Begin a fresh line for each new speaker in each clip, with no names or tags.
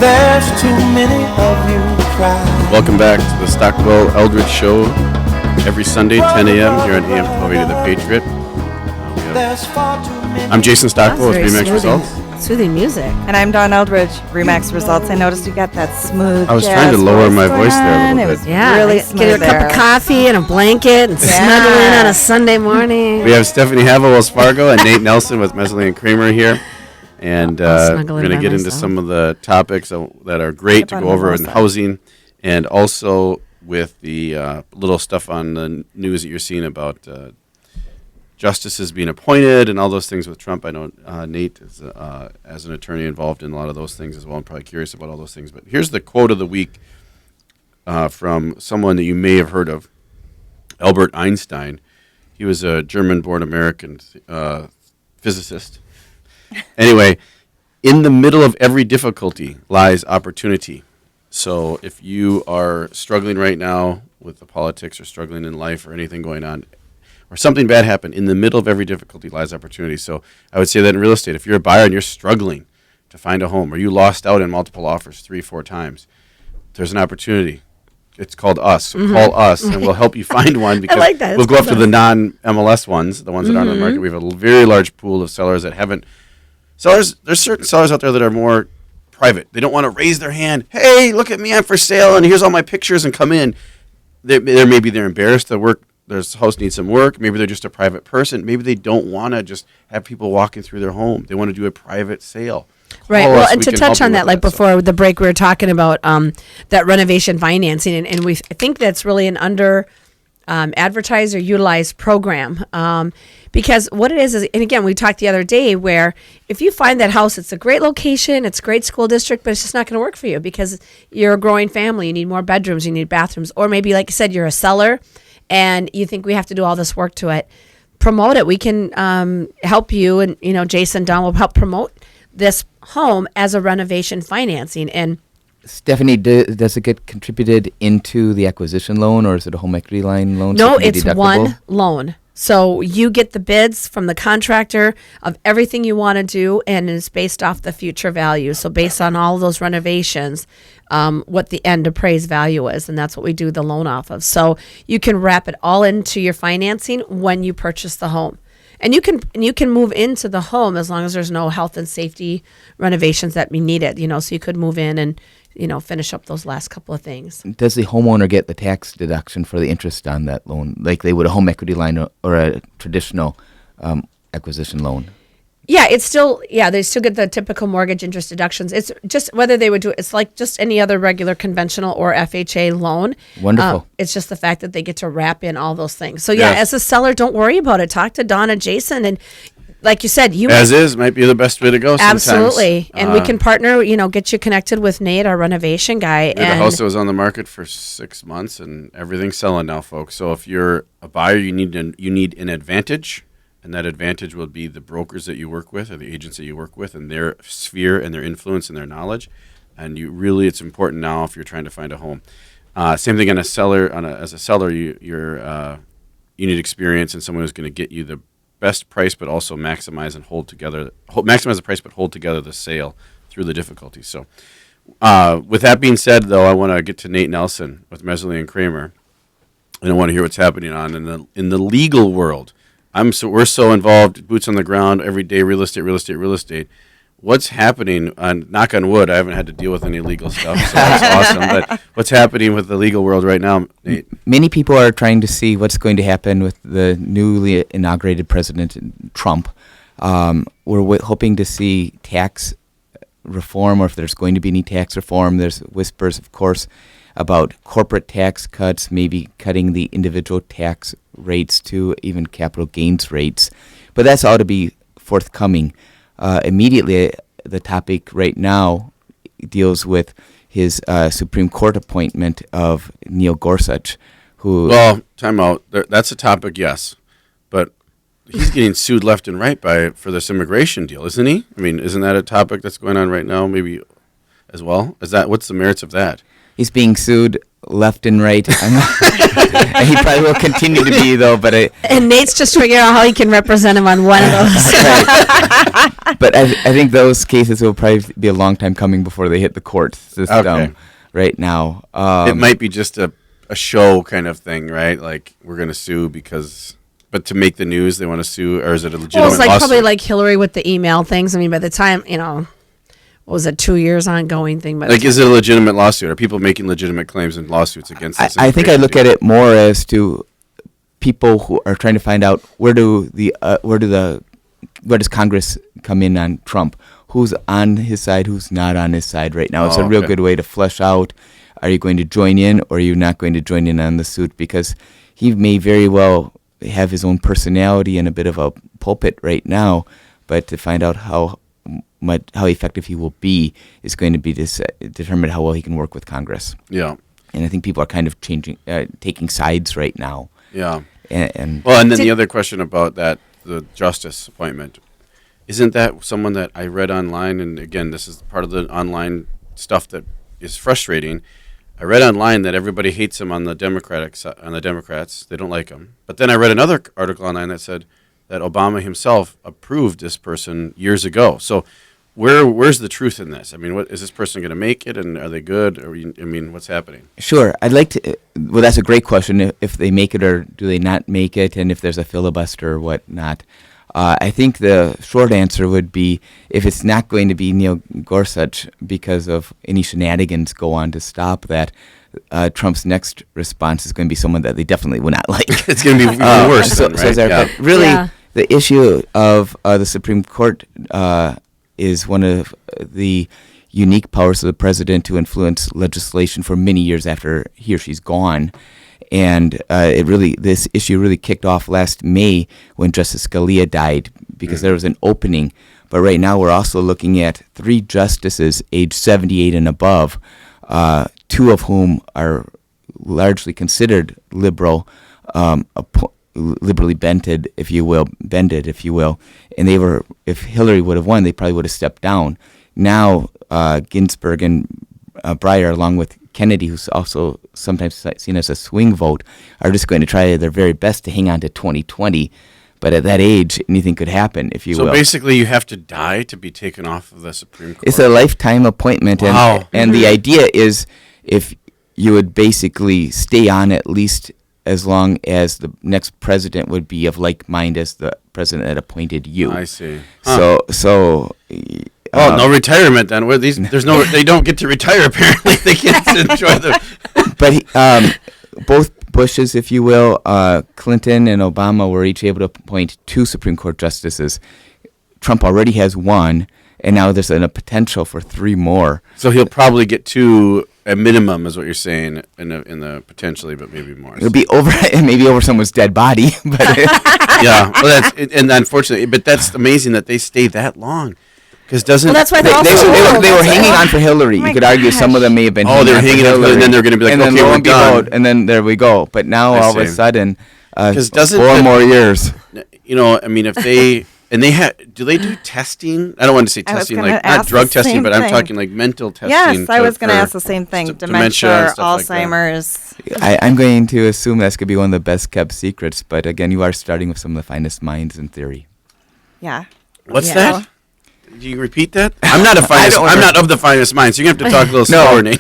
There's too many of you cry.
Welcome back to the Stockwell Eldridge Show every Sunday, 10 a.m. here on AM 1280 The Patriot. I'm Jason Stockwell with Remax Results.
Soothing music.
And I'm Dawn Eldridge, Remax Results. I noticed you got that smooth.
I was trying to lower my voice there a little bit.
Yeah,
really smooth.
Get a cup of coffee and a blanket and snuggle in on a Sunday morning.
We have Stephanie Havel, Wells Fargo, and Nate Nelson with Mesley and Kramer here. And we're going to get into some of the topics that are great to go over in housing, and also with the little stuff on the news that you're seeing about justices being appointed and all those things with Trump. I know Nate is, as an attorney, involved in a lot of those things as well. I'm probably curious about all those things. But here's the quote of the week from someone that you may have heard of, Albert Einstein. He was a German-born American physicist. Anyway, in the middle of every difficulty lies opportunity. So if you are struggling right now with the politics or struggling in life or anything going on, or something bad happened, in the middle of every difficulty lies opportunity. So I would say that in real estate, if you're a buyer and you're struggling to find a home, or you lost out in multiple offers 3-4 times, there's an opportunity. It's called us. So call us, and we'll help you find one, because we'll go after the non-MLS ones, the ones that aren't on the market. We have a very large pool of sellers that haven't. There's certain sellers out there that are more private. They don't want to raise their hand. Hey, look at me, I'm for sale, and here's all my pictures, and come in. Maybe they're embarrassed to work. Their house needs some work. Maybe they're just a private person. Maybe they don't want to just have people walking through their home. They want to do a private sale.
Right. Well, and to touch on that, like before the break, we were talking about that renovation financing, and I think that's really an under advertised or utilized program. Because what it is, and again, we talked the other day where if you find that house, it's a great location, it's a great school district, but it's just not going to work for you because you're a growing family, you need more bedrooms, you need bathrooms, or maybe, like I said, you're a seller and you think we have to do all this work to it. Promote it. We can help you, and Jason Dunn will help promote this home as a renovation financing. And
Stephanie, does it get contributed into the acquisition loan, or is it a home equity line loan?
No, it's one loan. So you get the bids from the contractor of everything you want to do, and it's based off the future value. So based on all of those renovations, what the end appraised value is, and that's what we do the loan off of. So you can wrap it all into your financing when you purchase the home. And you can move into the home as long as there's no health and safety renovations that be needed, so you could move in and, finish up those last couple of things.
Does the homeowner get the tax deduction for the interest on that loan, like they would a home equity line or a traditional acquisition loan?
Yeah, they still get the typical mortgage interest deductions. It's just whether they would do it. It's like just any other regular conventional or FHA loan.
Wonderful.
It's just the fact that they get to wrap in all those things. So as a seller, don't worry about it. Talk to Donna, Jason, and like you said,
might be the best way to go sometimes.
Absolutely. And we can partner, get you connected with Nate, our renovation guy.
We had a house that was on the market for 6 months, and everything's selling now, folks. So if you're a buyer, you need an advantage. And that advantage will be the brokers that you work with or the agents that you work with and their sphere and their influence and their knowledge. And it's important now if you're trying to find a home. Same thing as a seller, you need experience and someone who's going to get you the best price, but also maximize the price, but hold together the sale through the difficulties. So with that being said, though, I want to get to Nate Nelson with Mesley and Kramer. And I want to hear what's happening in the legal world. We're so involved, boots on the ground, every day, real estate. What's happening? Knock on wood, I haven't had to deal with any legal stuff, so that's awesome. But what's happening with the legal world right now, Nate?
Many people are trying to see what's going to happen with the newly inaugurated President Trump. We're hoping to see tax reform, or if there's going to be any tax reform. There's whispers, of course, about corporate tax cuts, maybe cutting the individual tax rates to even capital gains rates. But that's all to be forthcoming. Immediately, the topic right now deals with his Supreme Court appointment of Neil Gorsuch, who...
Well, time out. That's a topic, yes. But he's getting sued left and right for this immigration deal, isn't he? I mean, isn't that a topic that's going on right now, maybe as well? What's the merits of that?
He's being sued left and right. And he probably will continue to be, though. And
Nate's just figuring out how he can represent him on one of those.
But I think those cases will probably be a long time coming before they hit the court system right now.
It might be just a show kind of thing, right? Like, we're going to sue because... But to make the news, they want to sue, or is it a legitimate
Well, it's like
lawsuit?
probably like Hillary with the email things. I mean, by the time, what was it, 2 years ongoing thing? But
Like, is it a legitimate lawsuit? Are people making legitimate claims and lawsuits against this?
I think I look at it more as to people who are trying to find out where does Congress come in on Trump? Who's on his side? Who's not on his side right now? It's a real good way to flesh out: are you going to join in, or are you not going to join in on the suit? Because he may very well have his own personality and a bit of a pulpit right now, but to find out how effective he will be is going to be determined how well he can work with Congress.
Yeah.
And I think people are kind of taking sides right now.
Yeah.
And
then the other question about that, the justice appointment, isn't that someone that I read online? And again, this is part of the online stuff that is frustrating. I read online that everybody hates him on the Democrats. They don't like him. But then I read another article online that said that Obama himself approved this person years ago. So where's the truth in this? I mean, what is this person going to make it, and are they good? Or what's happening?
Sure. I'd like to. Well, that's a great question. If they make it or do they not make it, and if there's a filibuster or whatnot. I think the short answer would be, if it's not going to be Neil Gorsuch because of any shenanigans go on to stop that, Trump's next response is going to be someone that they definitely would not like.
It's going to be even worse.
But really, the issue of the Supreme Court is one of the unique powers of the president to influence legislation for many years after he or she's gone. And this issue really kicked off last May when Justice Scalia died, because there was an opening. But right now we're also looking at 3 justices aged 78 and above, 2 of whom are largely considered liberal, liberally bended, if you will. And they were, if Hillary would have won, they probably would have stepped down. Now Ginsburg and Breyer, along with Kennedy, who's also sometimes seen as a swing vote, are just going to try their very best to hang on to 2020. But at that age, anything could happen, if you will.
So basically, you have to die to be taken off of the Supreme Court?
It's a lifetime appointment.
Wow.
And the idea is, if you would basically stay on at least as long as the next president would be of like mind as the president that appointed you.
I see.
So
no retirement then. Where they don't get to retire apparently. They can't enjoy the.
But both Bushes, if you will, Clinton and Obama were each able to appoint 2 Supreme Court justices. Trump already has 1, and now there's a potential for 3 more.
So he'll probably get 2 at minimum, is what you're saying, in the potentially, but maybe more.
It'll be over someone's dead body. But
yeah, well, and unfortunately, but that's amazing that they stay that long. Because
that's why
they were hanging on for Hillary. You could argue some of them may have been.
Oh, they were hanging on for Hillary, and then they're going to be like, okay, we're done.
And then there we go. But now all of a sudden, 4 more years.
If they do they do testing? I don't want to say testing, like not drug testing, but I'm talking like mental testing.
Yes, I was going to ask the same thing. Dementia, Alzheimer's.
Like I'm going to assume that's going to be one of the best kept secrets. But again, you are starting with some of the finest minds in theory.
Yeah.
What's that? Do you repeat that? I'm not I'm not of the finest mind, so you're going to have to talk a little slower, Nate.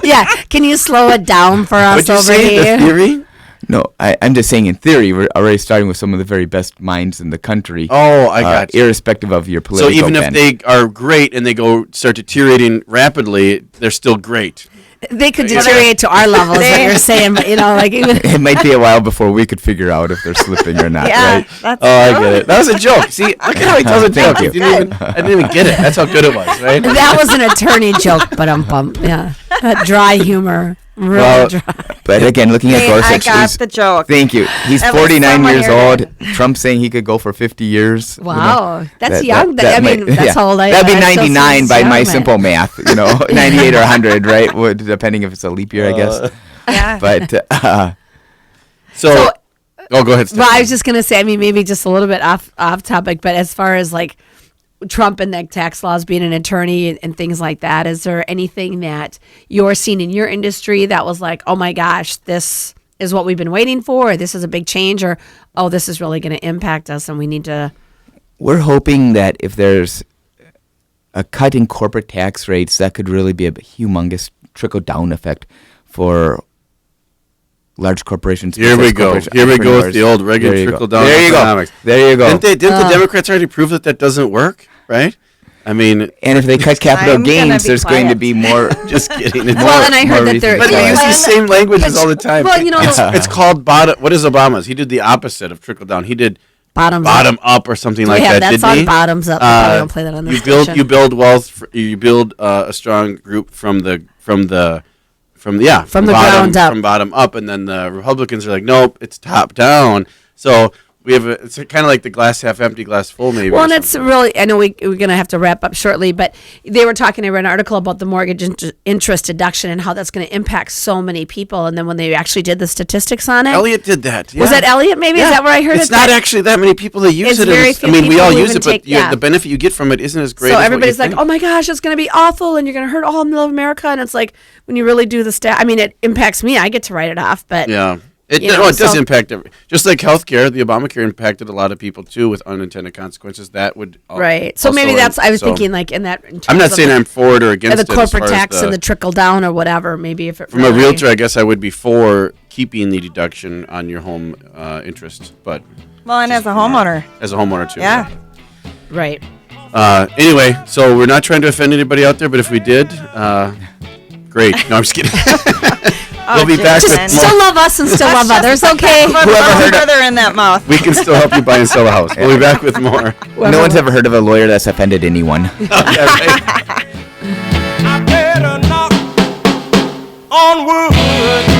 Yeah, can you slow it down for us over here?
The theory?
No, I'm just saying in theory, we're already starting with some of the very best minds in the country.
Oh, I got you.
Irrespective of your political
So even
bent.
if they are great and they start deteriorating rapidly, they're still great.
They could deteriorate to our level, is what you're saying, but even
it might be a while before we could figure out if they're slipping or not, right?
I get it. That was a joke. See, look at how he tells a joke.
Thank you.
I didn't even get it. That's how good it was, right?
That was an attorney joke, but yeah, that dry humor, real dry.
But again, looking at Gorsuch,
I got the joke.
Thank you. He's 49 years old. Trump saying he could go for 50 years.
Wow, that's young. That's how old I am.
That'd be 99 by my simple math. 98 or 100, right? Depending if it's a leap year, I guess.
Yeah.
But
so
go ahead, Stephanie.
Well, I was just gonna say, maybe just a little bit off topic, but as far as like Trump and the tax laws, being an attorney and things like that, is there anything that you're seeing in your industry that was like, oh my gosh, this is what we've been waiting for, or this is a big change, or this is really going to impact us and we need to
we're hoping that if there's a cut in corporate tax rates, that could really be a humongous trickle-down effect for large corporations.
Here we go. Here we go with the old Reagan trickle-down economics.
There you go.
Didn't the Democrats already prove that doesn't work, right? I mean,
and if they cut capital gains, there's going to be more.
Just kidding.
Well, and I heard that they're.
But they use the same languages all the time.
Well, you know,
it's called bottom. What is Obama's? He did the opposite of trickle down. He did bottom up or something like that.
That's on bottoms up. I don't play that on the station.
You build wealth. You build a strong group from the ground up. From bottom up, and then the Republicans are like, nope, it's top down. So. It's kind of like the glass half empty, glass full, maybe.
Well, and it's really, I know we're going to have to wrap up shortly, but they were talking, I read an article about the mortgage interest deduction and how that's going to impact so many people. And then when they actually did the statistics on it.
Elliot did that. Yeah.
Was that Elliot maybe?
Yeah.
Is that where I heard
it's not actually that many people that use it. I mean, we all use it, but the benefit you get from it isn't as great as
everybody's like, oh my gosh, it's going to be awful and you're going to hurt all of America. And it's like, when you really do the I mean, it impacts me. I get to write it off, but.
Yeah. It does impact just like healthcare. The Obamacare impacted a lot of people too with unintended consequences. That would
right. So maybe that's. I was thinking like in that.
I'm not saying I'm for it or against it.
The corporate tax and the trickle down or whatever. Maybe if it
from a realtor, I guess I would be for keeping the deduction on your home interest. But
and as a homeowner
too.
Yeah.
Right.
Anyway, so we're not trying to offend anybody out there, but if we did, great. No, I'm just kidding. We'll be back with more.
Still love us and still love others, okay?
Further in that mouth.
We can still help you buy and sell a house. We'll be back with more.
No one's ever heard of a lawyer that's offended anyone.
I better knock on wood.